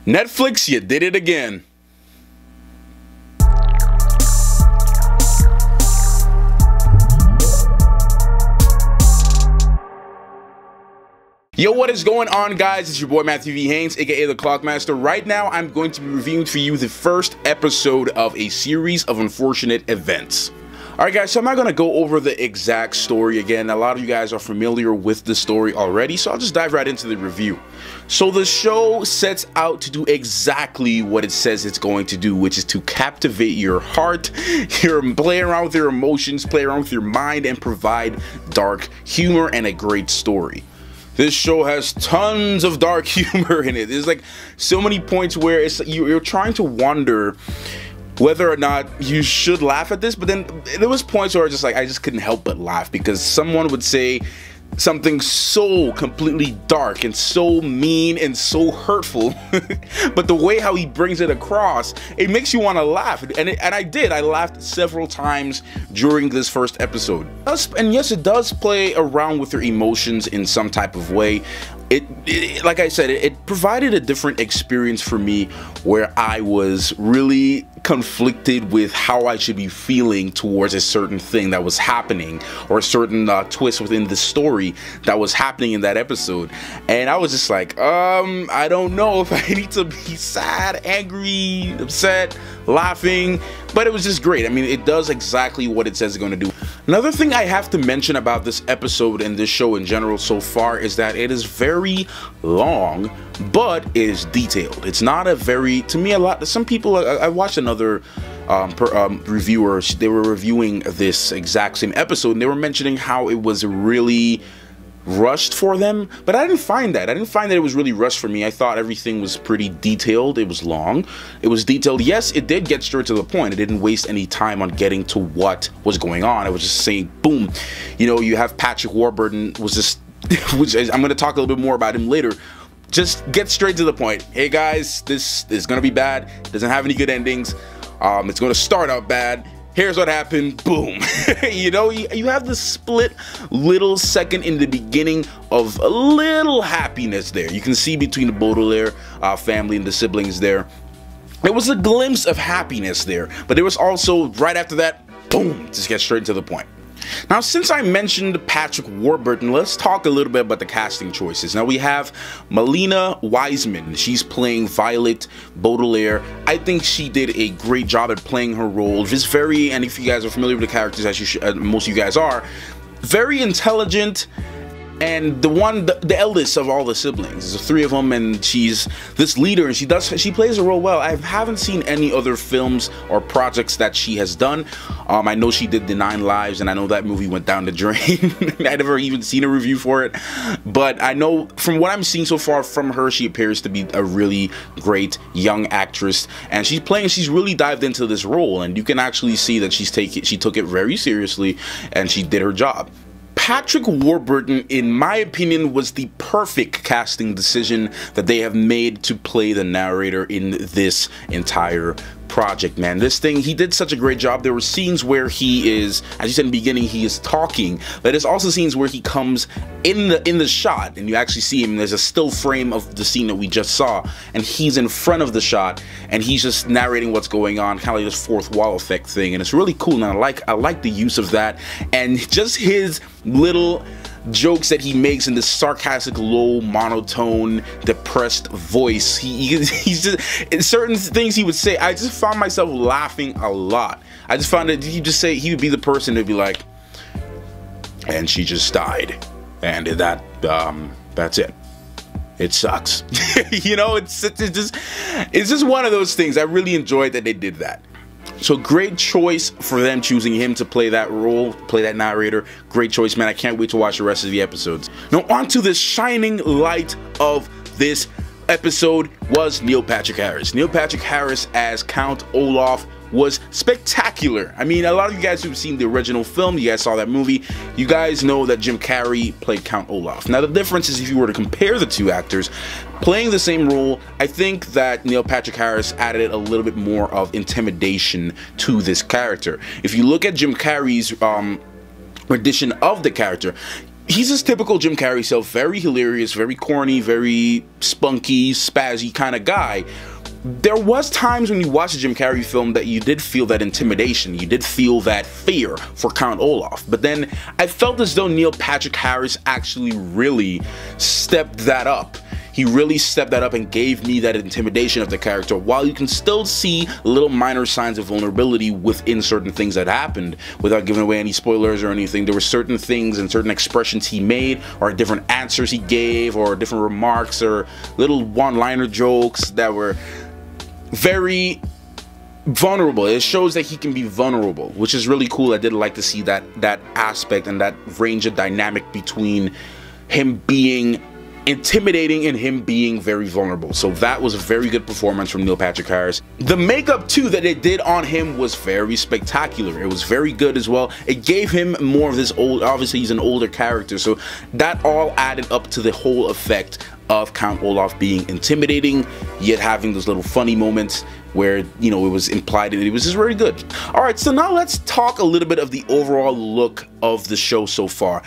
Netflix, you did it again. Yo, what is going on, guys? It's your boy Matthew V. Haynes, aka the Clockmaster. Right now, I'm going to be reviewing for you the first episode of a series of unfortunate events. Alright guys, so I'm not going to go over the exact story again. A lot of you guys are familiar with the story already, so I'll just dive right into the review. So the show sets out to do exactly what it says it's going to do, which is to captivate your heart, play around with your emotions, play around with your mind, and provide dark humor and a great story. This show has tons of dark humor in it. There's like so many points where it's you're trying to wonder whether or not you should laugh at this, but then there was points where I just couldn't help but laugh because someone would say something so completely dark and so mean and so hurtful, but the way how he brings it across, it makes you want to laugh, and I laughed several times during this first episode. And yes, it does play around with your emotions in some type of way. Like I said, it provided a different experience for me where I was really conflicted with how I should be feeling towards a certain thing that was happening, or a certain twist within the story that was happening in that episode. And I was just like, I don't know if I need to be sad, angry, upset, laughing, but it was just great. I mean, it does exactly what it says it's going to do. Another thing I have to mention about this episode and this show in general so far is that it is very long, but it is detailed. It's not a very, to me, some people, I watched another reviewer, they were reviewing this exact same episode, and they were mentioning how it was really rushed for them, but I didn't find that. I didn't find that it was really rushed for me. I thought everything was pretty detailed. It was long. It was detailed. Yes, it did get straight to the point. It didn't waste any time on getting to what was going on. It was just saying, boom. You know, you have Patrick Warburton was just, which I'm going to talk a little bit more about him later. Just get straight to the point. Hey guys, this is going to be bad. It doesn't have any good endings. It's going to start out bad. Here's what happened, boom. You know, you have the split little second in the beginning of a little happiness there. You can see between the Baudelaire family and the siblings there. There was a glimpse of happiness there, but there was also, right after that, boom, just get straight to the point. Now, since I mentioned Patrick Warburton, let's talk a little bit about the casting choices. Now, we have Melina Wiseman. She's playing Violet Baudelaire. I think she did a great job at playing her role. Just very, and if you guys are familiar with the characters, as most of you guys are, very intelligent, and the eldest of all the siblings. There's three of them, and she's this leader, and she plays a role well. I haven't seen any other films or projects that she has done. I know she did The 9 Lives, and I know that movie went down the drain. I never even seen a review for it, but I know from what I'm seeing so far from her, she appears to be a really great young actress, and she's really dived into this role, and you can actually see that she took it very seriously, and she did her job. Patrick Warburton, in my opinion, was the perfect casting decision that they have made to play the narrator in this entire project, man. This thing, he did such a great job. There were scenes where he is, as you said in the beginning, he is talking, but there's also scenes where he comes in the shot, and you actually see him. There's a still frame of the scene that we just saw, and he's in front of the shot, and he's just narrating what's going on, kind of like this fourth wall effect thing, and it's really cool. And I like the use of that, and just his little jokes that he makes in this sarcastic, low, monotone, depressed voice. He's just, in certain things he would say, I just found myself laughing a lot. I just found that he would be the person to be like, and she just died, and that's it. It sucks. You know, it's just one of those things. I really enjoyed that they did that. So great choice for them choosing him to play that role, play that narrator. Great choice, man. I can't wait to watch the rest of the episodes. Now on to the shining light of this episode was Neil Patrick Harris. Neil Patrick Harris as Count Olaf was spectacular. I mean, a lot of you guys who've seen the original film, you guys saw that movie, you guys know that Jim Carrey played Count Olaf. Now the difference is, if you were to compare the two actors playing the same role, I think that Neil Patrick Harris added a little bit more of intimidation to this character. If you look at Jim Carrey's rendition of the character, He's his typical Jim Carrey self, very hilarious, very corny, very spunky, spazzy kind of guy. There was times when you watched a Jim Carrey film that you did feel that intimidation, you did feel that fear for Count Olaf, but then I felt as though Neil Patrick Harris actually really stepped that up. He really stepped that up and gave me that intimidation of the character, while you can still see little minor signs of vulnerability within certain things that happened. Without giving away any spoilers or anything, there were certain things and certain expressions he made, or different answers he gave, or different remarks, or little one-liner jokes that were very vulnerable. It shows that he can be vulnerable, which is really cool. I did like to see that aspect and that range of dynamic between him being intimidating and him being very vulnerable. So that was a very good performance from Neil Patrick Harris. The makeup too that they did on him was very spectacular. It was very good as well. It gave him more of this old, obviously he's an older character, so that all added up to the whole effect of Count Olaf being intimidating, yet having those little funny moments where, you know, it was implied that it was just very good. Alright, so now let's talk a little bit of the overall look of the show so far.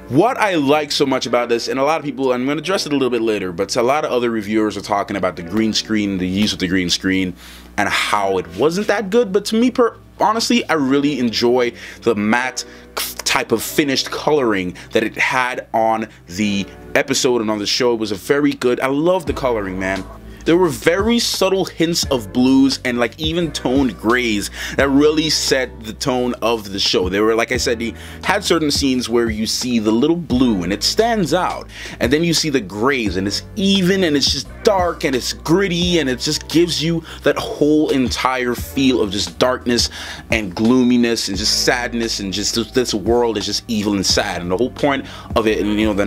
What I like so much about this, and a lot of people, I'm going to address it a little bit later, but a lot of other reviewers are talking about the green screen, the use of the green screen, and how it wasn't that good. But to me, honestly, I really enjoy the matte type of finished coloring that it had on the episode and on the show. It was a very good, I love the coloring, man. There were very subtle hints of blues and like even toned grays that really set the tone of the show. They were, like I said, he had certain scenes where you see the little blue and it stands out, and then you see the grays and it's even and it's just dark and it's gritty, and it just gives you that whole entire feel of just darkness and gloominess and just sadness, and just this world is just evil and sad. And the whole point of it, and you know, the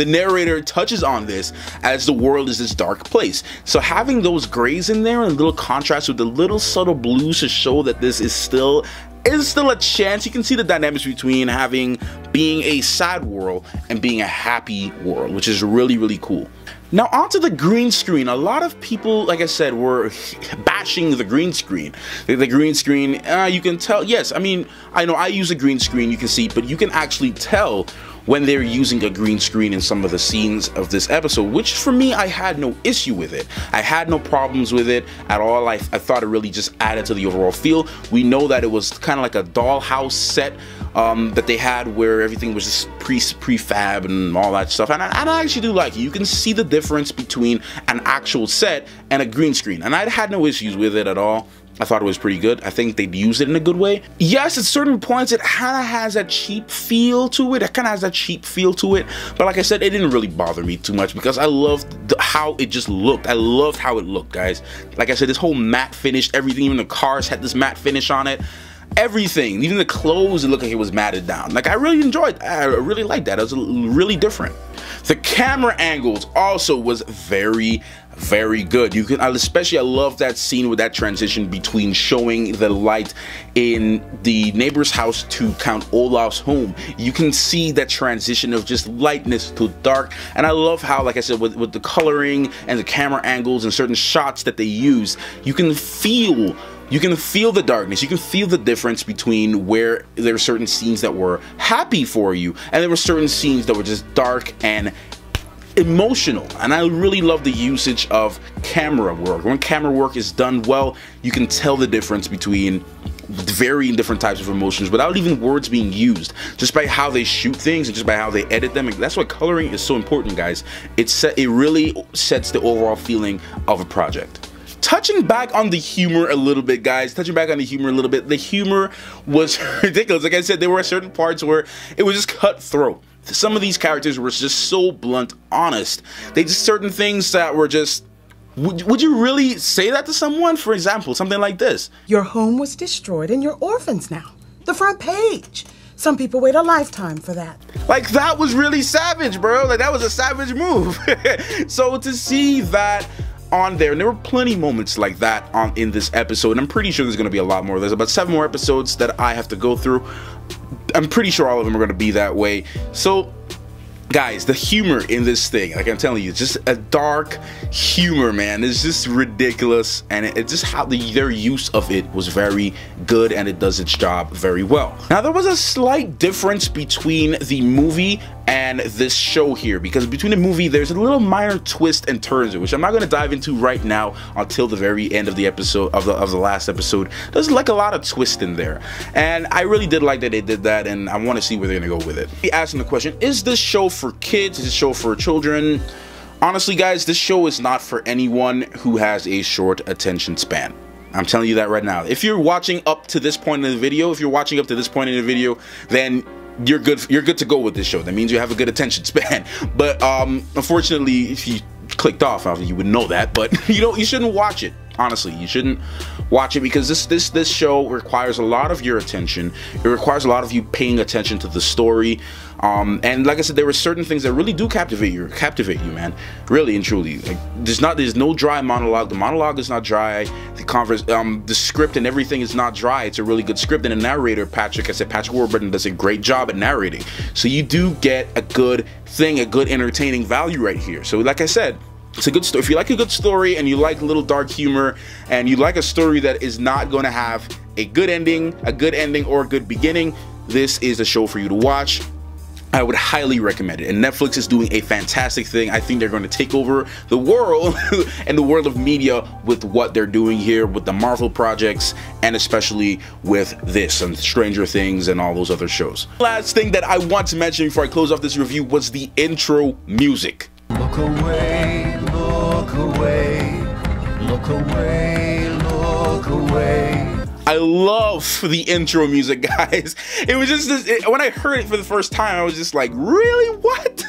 narrator touches on this, as the world is this dark place. So having those grays in there and a little contrast with the little subtle blues to show that this is still a chance. You can see the dynamics between being a sad world and being a happy world, which is really, really cool. Now onto the green screen. A lot of people, like I said, were bashing the green screen. The green screen, you can tell, yes, I mean, I know I use a green screen, you can see, but you can actually tell when they're using a green screen in some of the scenes of this episode, which for me, I had no issue with it. I had no problems with it at all. I thought it really just added to the overall feel. We know that it was kind of like a dollhouse set that they had, where everything was just prefab and all that stuff, and I actually do like it. You can see the difference between an actual set and a green screen, and I had no issues with it at all. I thought it was pretty good. I think they'd used it in a good way. Yes, at certain points, it kind of has that cheap feel to it. But like I said, it didn't really bother me too much because I loved how it just looked. I loved how it looked, guys. Like I said, this whole matte finish, everything, even the cars had this matte finish on it. Everything, even the clothes, it looked like it was matted down. Like, I really enjoyed that. I really liked that. It was really different. The camera angles also was very, very good. You can, especially, I love that scene with that transition between showing the light in the neighbor's house to Count Olaf's home. You can see that transition of just lightness to dark, and I love how, like I said, with the coloring and the camera angles and certain shots that they use, you can feel the darkness. You can feel the difference between where there were certain scenes that were happy for you, and there were certain scenes that were just dark and emotional. And I really love the usage of camera work. When camera work is done well, you can tell the difference between varying different types of emotions without even words being used, just by how they shoot things and just by how they edit them. And that's why coloring is so important, guys. It really sets the overall feeling of a project. Touching back on the humor a little bit, guys. The humor was ridiculous. Like I said, there were certain parts where it was just cutthroat. Some of these characters were just so blunt, honest. They just certain things that were just, would you really say that to someone? For example, something like this. Your home was destroyed and you're orphans now. The front page. Some people wait a lifetime for that. Like, that was really savage, bro. Like, that was a savage move. So to see that on there, and there were plenty of moments like that in this episode, and I'm pretty sure there's going to be a lot more. There's about 7 more episodes that I have to go through. I'm pretty sure all of them are going to be that way. So Guys, the humor in this thing, like I'm telling you, just a dark humor, man. It's just ridiculous, and it's just how their use of it was very good, and it does its job very well. Now, there was a slight difference between the movie and this show here, because between the movie there's a little minor twist and turns, which I'm not going to dive into right now until the very end of the episode of the last episode. There's like a lot of twist in there, and I really did like that they did that, and I want to see where they're gonna go with it. Be asking the question, is this show for kids? Is this show for children? Honestly, guys, this show is not for anyone who has a short attention span. I'm telling you that right now. If you're watching up to this point in the video, then you're good to go with this show. That means you have a good attention span. But unfortunately, if you clicked off, you would know that, but you shouldn't watch it. Honestly, you shouldn't watch it, because this show requires a lot of your attention. It requires a lot of you paying attention to the story. And like I said, there were certain things that really do captivate you, man. Really and truly. Like, there's no dry monologue. The monologue is not dry. The script and everything is not dry. It's a really good script, and the narrator, Patrick Warburton, does a great job at narrating. So you do get a good thing, a good entertaining value right here. So like I said, it's a good story. If you like a good story and you like a little dark humor, and you like a story that is not going to have a good ending or a good beginning, this is a show for you to watch. I would highly recommend it, and Netflix is doing a fantastic thing. I think they're going to take over the world and the world of media with what they're doing here with the Marvel projects, and especially with this and Stranger Things and all those other shows. Last thing that I want to mention before I close off this review was the intro music. Look away, look away, look away, look away. I love the intro music, guys. It was just when I heard it for the first time, I was just like, really? What?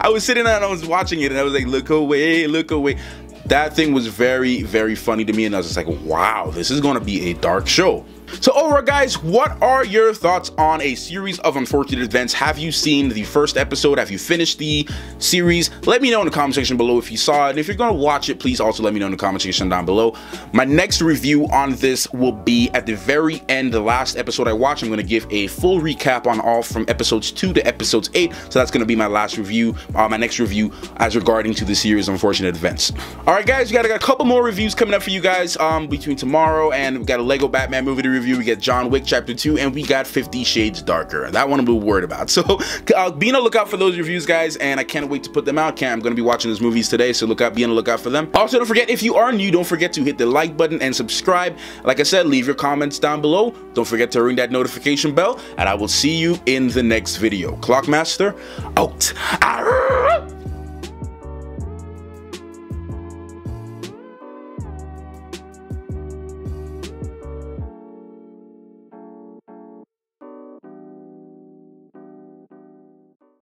I was sitting there and I was watching it, and I was like, look away, look away. That thing was very, very funny to me, and I was just like, wow, this is going to be a dark show. So overall, guys, what are your thoughts on A Series of Unfortunate Events? Have you seen the first episode? Have you finished the series? Let me know in the comment section below if you saw it, and if you're going to watch it, please also let me know in the comment section down below. My next review on this will be at the very end, the last episode I watched. I'm going to give a full recap on all from episodes 2 to episodes 8, so that's going to be my last review, my next review as regarding to the series of Unfortunate Events. Alright, guys, we got a couple more reviews coming up for you guys between tomorrow, and we got a Lego Batman movie to review. We get John Wick Chapter 2, and we got 50 Shades Darker. That one I'm a little worried about. So be on the lookout for those reviews, guys, and I can't wait to put them out. I'm going to be watching those movies today, so be on the lookout for them. Also, don't forget, if you are new, don't forget to hit the like button and subscribe. Like I said, leave your comments down below. Don't forget to ring that notification bell, and I will see you in the next video. Clockmaster out.